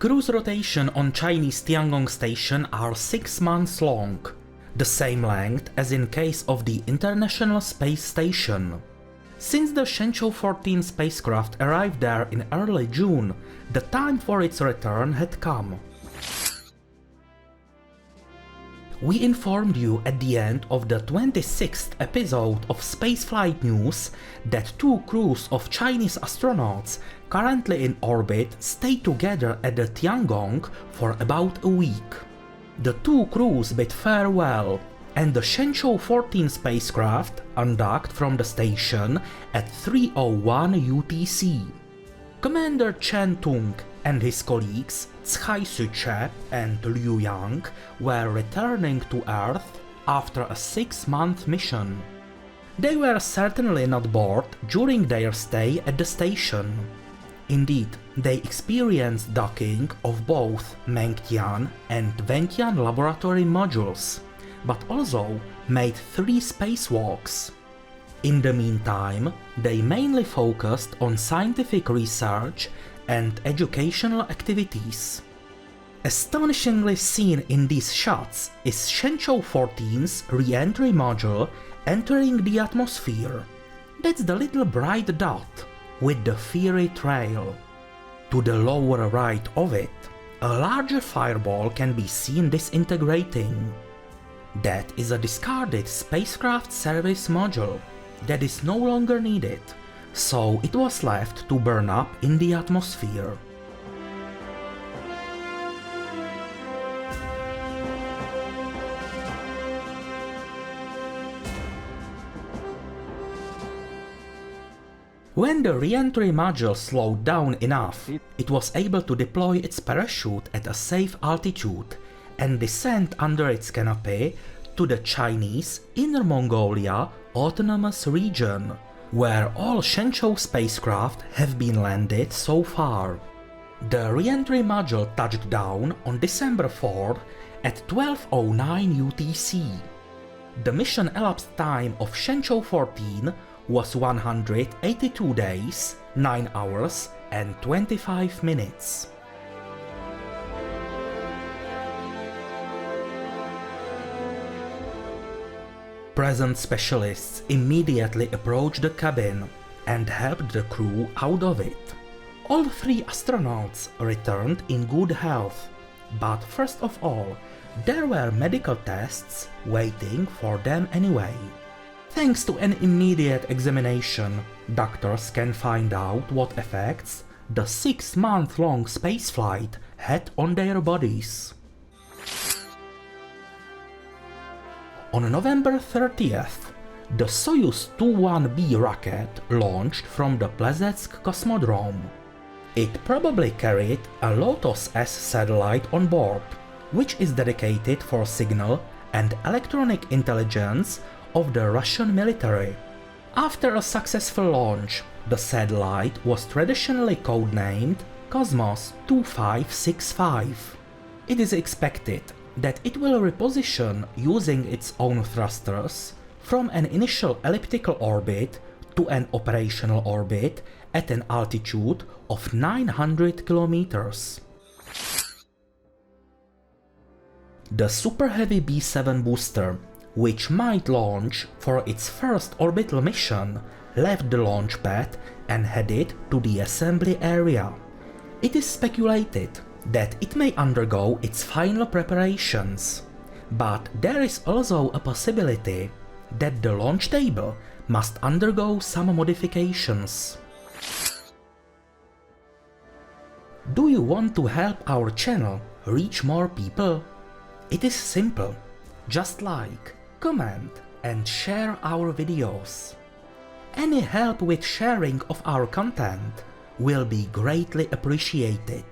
Cruise rotation on Chinese Tiangong station are 6 months long, the same length as in case of the International Space Station. Since the Shenzhou 14 spacecraft arrived there in early June, the time for its return had come. We informed you at the end of the 26th episode of Spaceflight News that 2 crews of Chinese astronauts currently in orbit stay together at the Tiangong for about a week. The 2 crews bid farewell, and the Shenzhou 14 spacecraft undocked from the station at 3:01 UTC. Commander Chen Tung and his colleagues Cai Suche and Liu Yang were returning to Earth after a 6-month mission. They were certainly not bored during their stay at the station. Indeed, they experienced docking of both Mengtian and Wentian laboratory modules, but also made 3 spacewalks. In the meantime, they mainly focused on scientific research and educational activities. Astonishingly seen in these shots is Shenzhou 14's re-entry module entering the atmosphere. That's the little bright dot with the fiery trail. To the lower right of it, a larger fireball can be seen disintegrating. That is a discarded spacecraft service module that is no longer needed, so it was left to burn up in the atmosphere. When the re-entry module slowed down enough, it was able to deploy its parachute at a safe altitude and descend under its canopy to the Chinese Inner Mongolia Autonomous Region, where all Shenzhou spacecraft have been landed so far. The re-entry module touched down on December 4 at 12:09 UTC. The mission elapsed time of Shenzhou 14 was 182 days, 9 hours and 25 minutes. Present specialists immediately approached the cabin and helped the crew out of it. All 3 astronauts returned in good health, but first of all, there were medical tests waiting for them anyway. Thanks to an immediate examination, doctors can find out what effects the 6-month-long spaceflight had on their bodies. On November 30th, the Soyuz 21B rocket launched from the Plesetsk Cosmodrome. It probably carried a Lotus S satellite on board, which is dedicated for signal and electronic intelligence of the Russian military. After a successful launch, the satellite was traditionally codenamed Cosmos 2565. It is expected that it will reposition using its own thrusters from an initial elliptical orbit to an operational orbit at an altitude of 900 kilometers. The Super Heavy B-7 booster, which might launch for its first orbital mission, left the launch pad and headed to the assembly area. It is speculated that it may undergo its final preparations, but there is also a possibility that the launch table must undergo some modifications. Do you want to help our channel reach more people? It is simple. Just like, comment and share our videos. Any help with sharing of our content will be greatly appreciated.